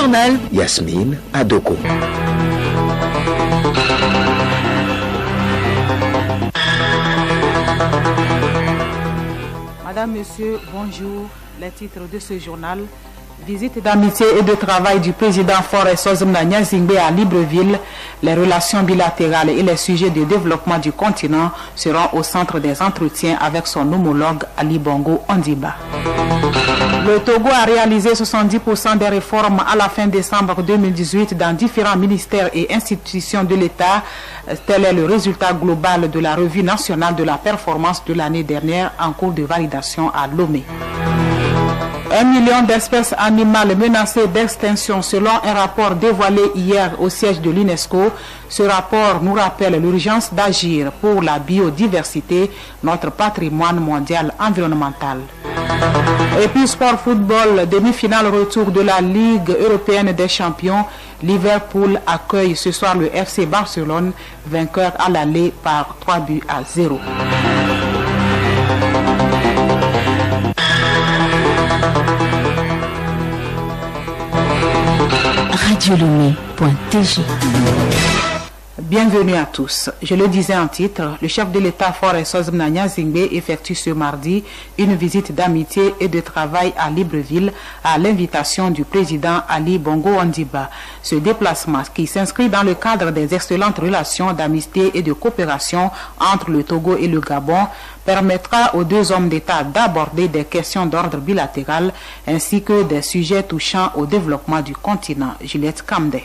journal, Yasmine Adoko. Madame, Monsieur, bonjour. Les titres de ce journal. Visite d'amitié et de travail du président Faure Sozomna Nyazingbe à Libreville. Les relations bilatérales et les sujets de développement du continent seront au centre des entretiens avec son homologue Ali Bongo Ondimba. Le Togo a réalisé 70% des réformes à la fin décembre 2018 dans différents ministères et institutions de l'État. Tel est le résultat global de la revue nationale de la performance de l'année dernière en cours de validation à Lomé. 1 million d'espèces animales menacées d'extinction selon un rapport dévoilé hier au siège de l'UNESCO. Ce rapport nous rappelle l'urgence d'agir pour la biodiversité, notre patrimoine mondial environnemental. Et puis sport football, demi-finale retour de la Ligue européenne des champions. Liverpool accueille ce soir le FC Barcelone, vainqueur à l'aller par 3-0. radiolomé.tg. Bienvenue à tous. Je le disais en titre, le chef de l'État Faure Sozomna Nyazingbe effectue ce mardi une visite d'amitié et de travail à Libreville à l'invitation du président Ali Bongo Ondimba. Ce déplacement, qui s'inscrit dans le cadre des excellentes relations d'amitié et de coopération entre le Togo et le Gabon, permettra aux deux hommes d'État d'aborder des questions d'ordre bilatéral ainsi que des sujets touchant au développement du continent. Juliette Kamde.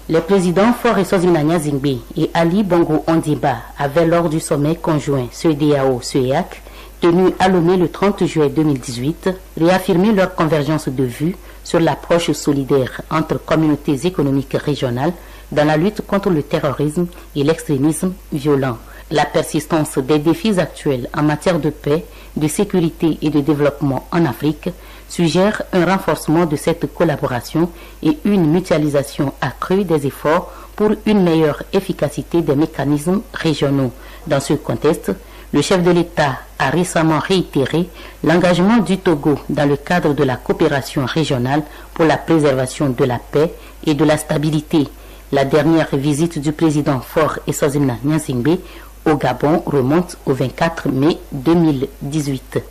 Les présidents Faure Sozomna Nyazingbe et Ali Bongo Ondimba avaient lors du sommet conjoint CEDEAO-CEEAC tenu à Lomé le 30 juillet 2018 réaffirmé leur convergence de vues sur l'approche solidaire entre communautés économiques régionales dans la lutte contre le terrorisme et l'extrémisme violent. La persistance des défis actuels en matière de paix, de sécurité et de développement en Afrique suggère un renforcement de cette collaboration et une mutualisation accrue des efforts pour une meilleure efficacité des mécanismes régionaux. Dans ce contexte, le chef de l'État a récemment réitéré l'engagement du Togo dans le cadre de la coopération régionale pour la préservation de la paix et de la stabilité. La dernière visite du président Faure Sozomna Nyazingbe au Gabon remonte au 24 mai 2018.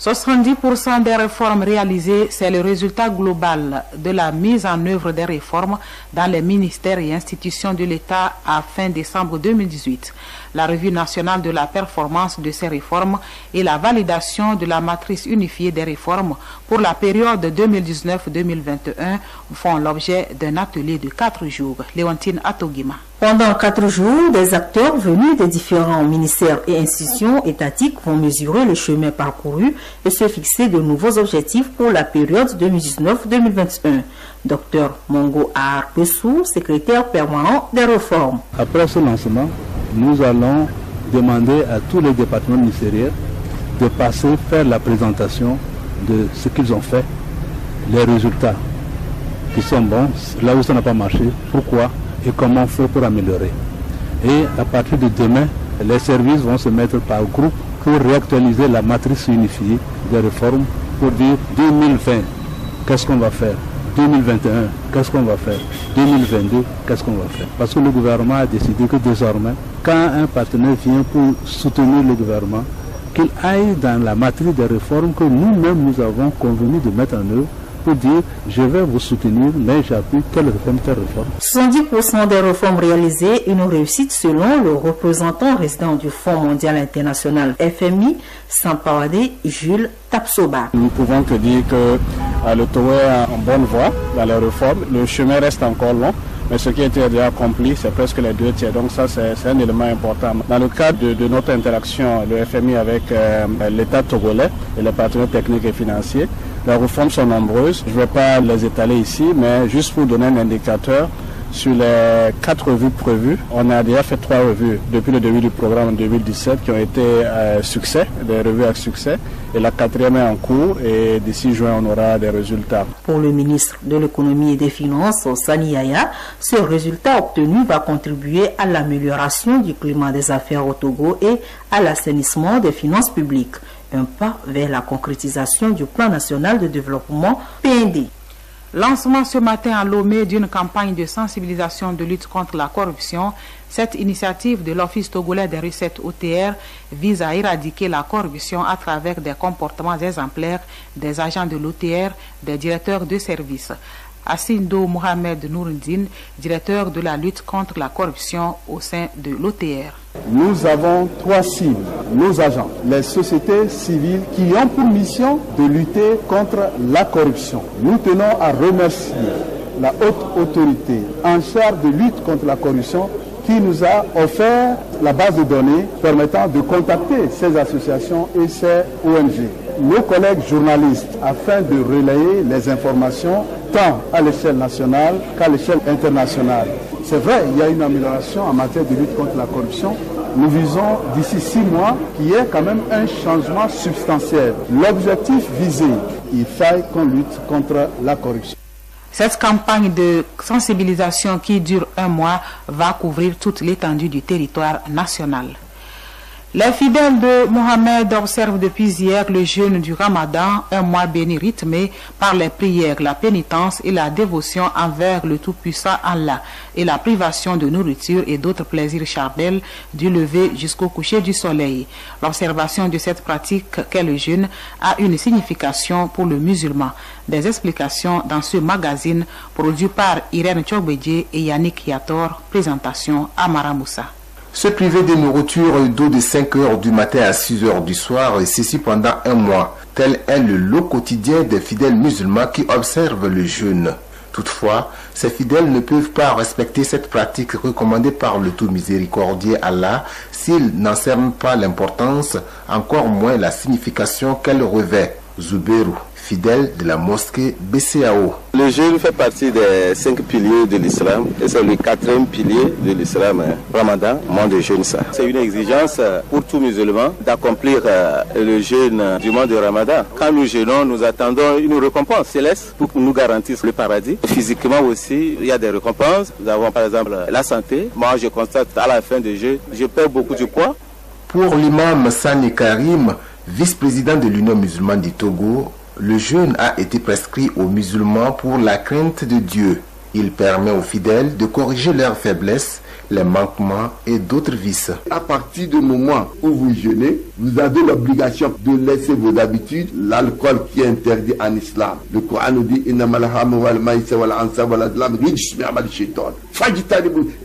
70% des réformes réalisées, c'est le résultat global de la mise en œuvre des réformes dans les ministères et institutions de l'État à fin décembre 2018. La revue nationale de la performance de ces réformes et la validation de la matrice unifiée des réformes pour la période 2019-2021 font l'objet d'un atelier de 4 jours. Léontine Atogima. Pendant 4 jours, des acteurs venus des différents ministères et institutions étatiques vont mesurer le chemin parcouru et se fixer de nouveaux objectifs pour la période 2019-2021. Dr Mongo Ahar Bessou, secrétaire permanent des réformes. Après ce lancement, nous allons demander à tous les départements ministériels de passer faire la présentation de ce qu'ils ont fait, les résultats qui sont bons, là où ça n'a pas marché, pourquoi et comment on fait pour améliorer. Et à partir de demain, les services vont se mettre par groupe pour réactualiser la matrice unifiée des réformes pour dire 2020, qu'est-ce qu'on va faire, 2021, qu'est-ce qu'on va faire, 2022, qu'est-ce qu'on va faire. Parce que le gouvernement a décidé que désormais, quand un partenaire vient pour soutenir le gouvernement, qu'il aille dans la matrice des réformes que nous-mêmes nous avons convenu de mettre en œuvre pour dire je vais vous soutenir, mais j'appuie telle réforme, telle réforme. 70% des réformes réalisées, une réussite selon le représentant résident du Fonds mondial international FMI, Sampawadé Jules Tapsoba. Nous pouvons que dire que le Togo est en bonne voie dans les réformes. Le chemin reste encore long, mais ce qui a été déjà accompli, c'est presque les 2 tiers. Donc ça, c'est un élément important. Dans le cadre de notre interaction, le FMI avec l'État togolais et les partenaires techniques et financiers, les réformes sont nombreuses. Je ne vais pas les étaler ici, mais juste pour donner un indicateur, sur les 4 revues prévues, on a déjà fait 3 revues depuis le début du programme en 2017 qui ont été succès, des revues à succès. Et la 4e est en cours et d'ici juin, on aura des résultats. Pour le ministre de l'économie et des finances, Sani Yaya, ce résultat obtenu va contribuer à l'amélioration du climat des affaires au Togo et à l'assainissement des finances publiques. Un pas vers la concrétisation du plan national de développement PND. Lancement ce matin à Lomé d'une campagne de sensibilisation de lutte contre la corruption. Cette initiative de l'Office togolais des recettes OTR vise à éradiquer la corruption à travers des comportements exemplaires des agents de l'OTR, des directeurs de services. Assindo Mohamed Nourindine, directeur de la lutte contre la corruption au sein de l'OTR. Nous avons 3 cibles, nos agents, les sociétés civiles qui ont pour mission de lutter contre la corruption. Nous tenons à remercier la haute autorité en charge de lutte contre la corruption qui nous a offert la base de données permettant de contacter ces associations et ces ONG. Nos collègues journalistes, afin de relayer les informations tant à l'échelle nationale qu'à l'échelle internationale. C'est vrai, il y a une amélioration en matière de lutte contre la corruption. Nous visons d'ici 6 mois qu'il y ait quand même un changement substantiel. L'objectif visé, il faille qu'on lutte contre la corruption. Cette campagne de sensibilisation qui dure 1 mois va couvrir toute l'étendue du territoire national. Les fidèles de Mohamed observent depuis hier le jeûne du Ramadan, un mois béni rythmé par les prières, la pénitence et la dévotion envers le Tout-Puissant Allah et la privation de nourriture et d'autres plaisirs charnels du lever jusqu'au coucher du soleil. L'observation de cette pratique qu'est le jeûne a une signification pour le musulman. Des explications dans ce magazine produit par Irène Tchobedje et Yannick Yator. Présentation Amara Moussa. Se priver de nourriture et d'eau de 5 heures du matin à 6 heures du soir, et ceci pendant 1 mois. Tel est le lot quotidien des fidèles musulmans qui observent le jeûne. Toutefois, ces fidèles ne peuvent pas respecter cette pratique recommandée par le tout miséricordieux Allah s'ils n'en cernent pas l'importance, encore moins la signification qu'elle revêt. Zouberou, fidèle de la mosquée BCAO. Le jeûne fait partie des 5 piliers de l'islam et c'est le 4e pilier de l'islam. Ramadan, mois de jeûne ça. C'est une exigence pour tout musulman d'accomplir le jeûne du mois de Ramadan. Quand nous jeûnons, nous attendons une récompense céleste pour nous garantir le paradis. Physiquement aussi, il y a des récompenses. Nous avons par exemple la santé. Moi, je constate à la fin du jeûne, je perds beaucoup de poids. Pour l'imam Sani Karim, vice-président de l'Union musulmane du Togo, le jeûne a été prescrit aux musulmans pour la crainte de Dieu. Il permet aux fidèles de corriger leurs faiblesses, les manquements et d'autres vices. À partir du moment où vous jeûnez, vous avez l'obligation de laisser vos habitudes, l'alcool qui est interdit en islam. Le Coran nous dit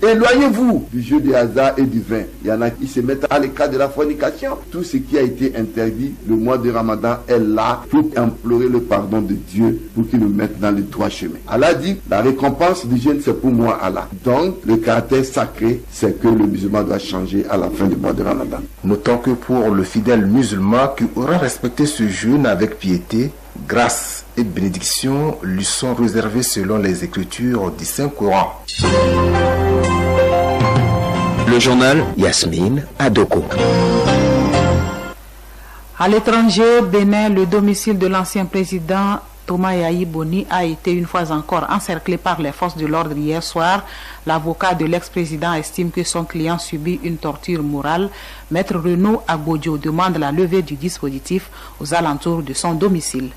éloignez-vous du jeu des hasards et du vin. Il y en a qui se mettent à l'écart de la fornication. Tout ce qui a été interdit, le mois de Ramadan est là pour implorer le pardon de Dieu pour qu'il nous mette dans le droit chemin. Allah dit, la récompense du jeûne c'est pour moi Allah. Donc le caractère sacré, c'est que le musulman doit changer à la fin du mois de Ramadan. Notons que pour le fidèle musulman qui aura respecté ce jeûne avec piété, grâce et bénédiction lui sont réservées selon les Écritures du Saint-Coran. Le journal Yasmine Adoko. À l'étranger, Bénin, le domicile de l'ancien président Thomas Yahi Boni a été une fois encore encerclé par les forces de l'ordre hier soir. L'avocat de l'ex-président estime que son client subit une torture morale. Maître Renaud Agbodjo demande la levée du dispositif aux alentours de son domicile.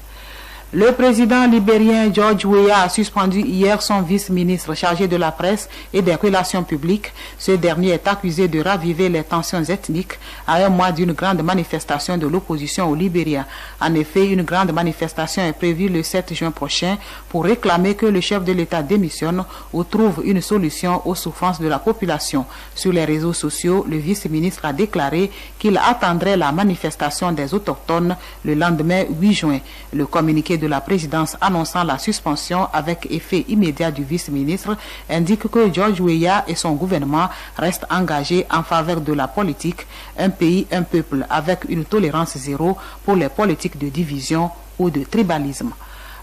Le président libérien George Weah a suspendu hier son vice-ministre chargé de la presse et des relations publiques. Ce dernier est accusé de raviver les tensions ethniques à 1 mois d'une grande manifestation de l'opposition au Libéria. En effet, une grande manifestation est prévue le 7 juin prochain pour réclamer que le chef de l'État démissionne ou trouve une solution aux souffrances de la population. Sur les réseaux sociaux, le vice-ministre a déclaré qu'il attendrait la manifestation des autochtones le lendemain 8 juin. Le communiqué de la présidence annonçant la suspension avec effet immédiat du vice-ministre indique que George Weah et son gouvernement restent engagés en faveur de la politique, un pays, un peuple, avec une tolérance zéro pour les politiques de division ou de tribalisme.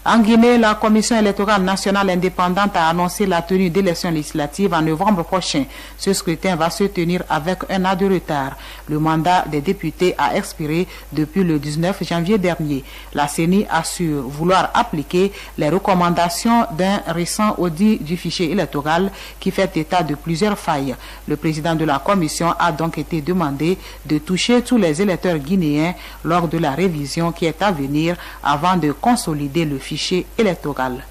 En Guinée, la Commission électorale nationale indépendante a annoncé la tenue d'élections législatives en novembre prochain. Ce scrutin va se tenir avec 1 an de retard. Le mandat des députés a expiré depuis le 19 janvier dernier. La CENI assure vouloir appliquer les recommandations d'un récent audit du fichier électoral qui fait état de plusieurs failles. Le président de la Commission a donc été demandé de toucher tous les électeurs guinéens lors de la révision qui est à venir avant de consolider le fichier électoral.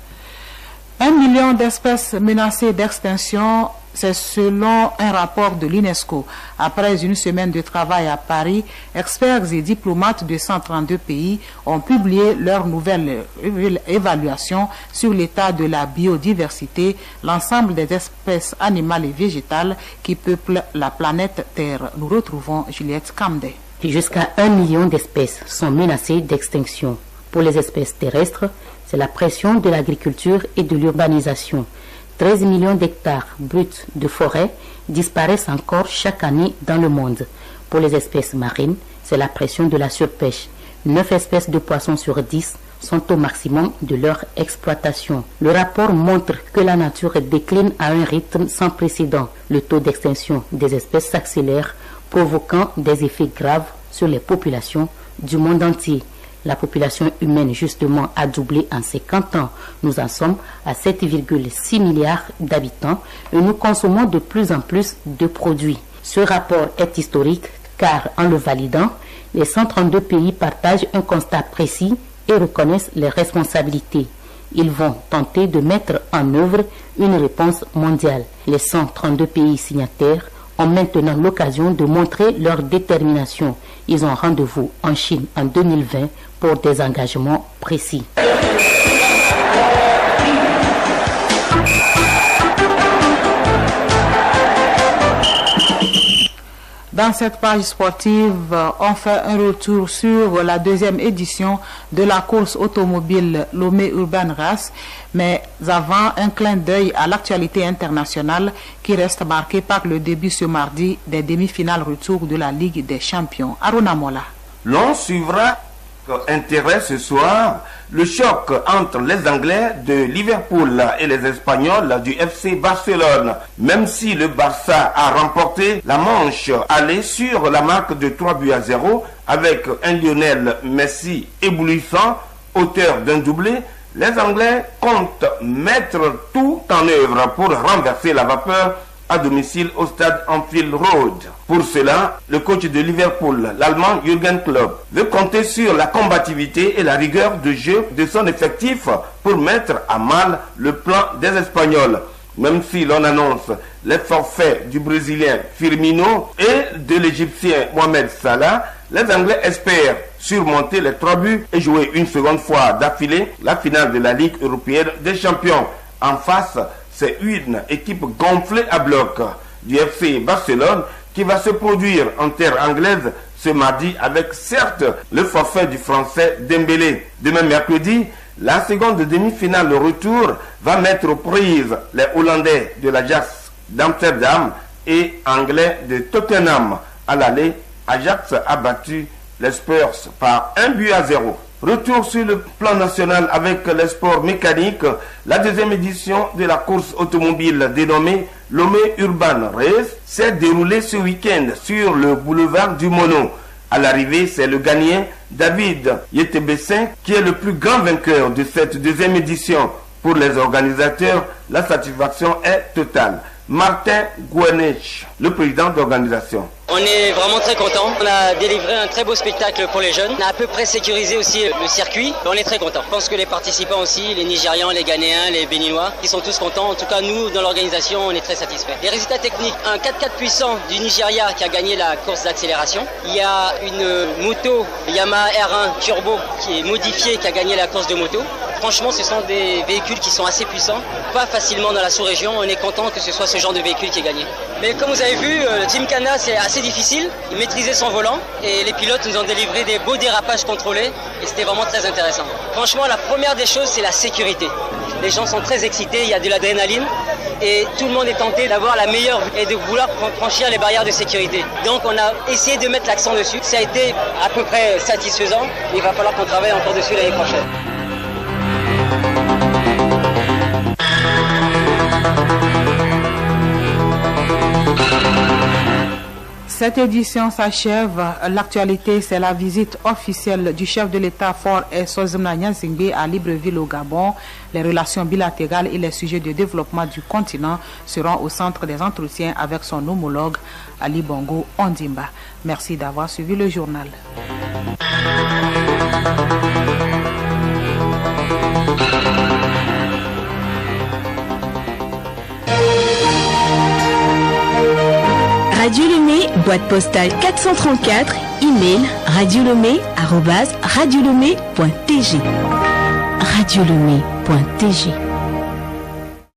1 million d'espèces menacées d'extinction, c'est selon un rapport de l'UNESCO. Après une semaine de travail à Paris, experts et diplomates de 132 pays ont publié leur nouvelle évaluation sur l'état de la biodiversité, l'ensemble des espèces animales et végétales qui peuplent la planète Terre. Nous retrouvons Juliette Camdet. Jusqu'à 1 million d'espèces sont menacées d'extinction. Pour les espèces terrestres, c'est la pression de l'agriculture et de l'urbanisation. 13 millions d'hectares bruts de forêt disparaissent encore chaque année dans le monde. Pour les espèces marines, c'est la pression de la surpêche. 9 espèces de poissons sur 10 sont au maximum de leur exploitation. Le rapport montre que la nature décline à un rythme sans précédent. Le taux d'extinction des espèces s'accélère, provoquant des effets graves sur les populations du monde entier. La population humaine, justement, a doublé en 50 ans. Nous en sommes à 7,6 milliards d'habitants et nous consommons de plus en plus de produits. Ce rapport est historique car, en le validant, les 132 pays partagent un constat précis et reconnaissent les responsabilités. Ils vont tenter de mettre en œuvre une réponse mondiale. Les 132 pays signataires ont maintenant l'occasion de montrer leur détermination. Ils ont rendez-vous en Chine en 2020 pour des engagements précis. Dans cette page sportive, on fait un retour sur la deuxième édition de la course automobile Lomé Urban Race, mais avant un clin d'œil à l'actualité internationale qui reste marquée par le début ce mardi des demi-finales retour de la Ligue des Champions. Aruna Mola. L'on suivra intérêt ce soir le choc entre les Anglais de Liverpool et les Espagnols du FC Barcelone. Même si le Barça a remporté la manche aller sur la marque de 3-0 avec un Lionel Messi éblouissant, auteur d'un doublé, les Anglais comptent mettre tout en œuvre pour renverser la vapeur à domicile au stade Anfield Road. Pour cela, le coach de Liverpool, l'Allemand Jürgen Klopp, veut compter sur la combativité et la rigueur de jeu de son effectif pour mettre à mal le plan des Espagnols. Même si l'on annonce les forfaits du Brésilien Firmino et de l'Égyptien Mohamed Salah, les Anglais espèrent surmonter les 3 buts et jouer une seconde fois d'affilée la finale de la Ligue européenne des champions. En face, c'est une équipe gonflée à bloc du FC Barcelone qui va se produire en terre anglaise ce mardi avec certes le forfait du français Dembélé. Demain mercredi, la seconde demi-finale, le retour, va mettre aux prises les Hollandais de l'Ajax d'Amsterdam et Anglais de Tottenham. À l'aller, Ajax a battu les Spurs par 1-0. Retour sur le plan national avec les sports mécaniques. La deuxième édition de la course automobile dénommée Lomé Urban Race s'est déroulée ce week-end sur le boulevard du Mono. À l'arrivée, c'est le gagnant David Yetebessin qui est le plus grand vainqueur de cette deuxième édition. Pour les organisateurs, la satisfaction est totale. Martin Gouenech, le président d'organisation. On est vraiment très content. On a délivré un très beau spectacle pour les jeunes. On a à peu près sécurisé aussi le circuit. On est très content. Je pense que les participants aussi, les Nigérians, les Ghanéens, les Béninois, ils sont tous contents. En tout cas, nous, dans l'organisation, on est très satisfaits. Les résultats techniques, un 4x4 puissant du Nigeria qui a gagné la course d'accélération. Il y a une moto Yamaha R1 Turbo qui est modifiée, qui a gagné la course de moto. Franchement, ce sont des véhicules qui sont assez puissants. Pas facilement dans la sous-région. On est content que ce soit ce genre de véhicule qui est gagné. Mais comme vous avez vu, le Team Canada, c'est assez difficile. Il maîtrisait son volant et les pilotes nous ont délivré des beaux dérapages contrôlés et c'était vraiment très intéressant. Franchement, la première des choses, c'est la sécurité. Les gens sont très excités, il y a de l'adrénaline et tout le monde est tenté d'avoir la meilleure et de vouloir franchir les barrières de sécurité. Donc on a essayé de mettre l'accent dessus. Ça a été à peu près satisfaisant. Il va falloir qu'on travaille encore dessus l'année prochaine. Cette édition s'achève. L'actualité, c'est la visite officielle du chef de l'État Faure Essozimna Nyanzingbe à Libreville au Gabon. Les relations bilatérales et les sujets de développement du continent seront au centre des entretiens avec son homologue Ali Bongo Ondimba. Merci d'avoir suivi le journal. Radio Lomé, boîte postale 434, email radiolomé@radiolomé.tg. radiolomé.tg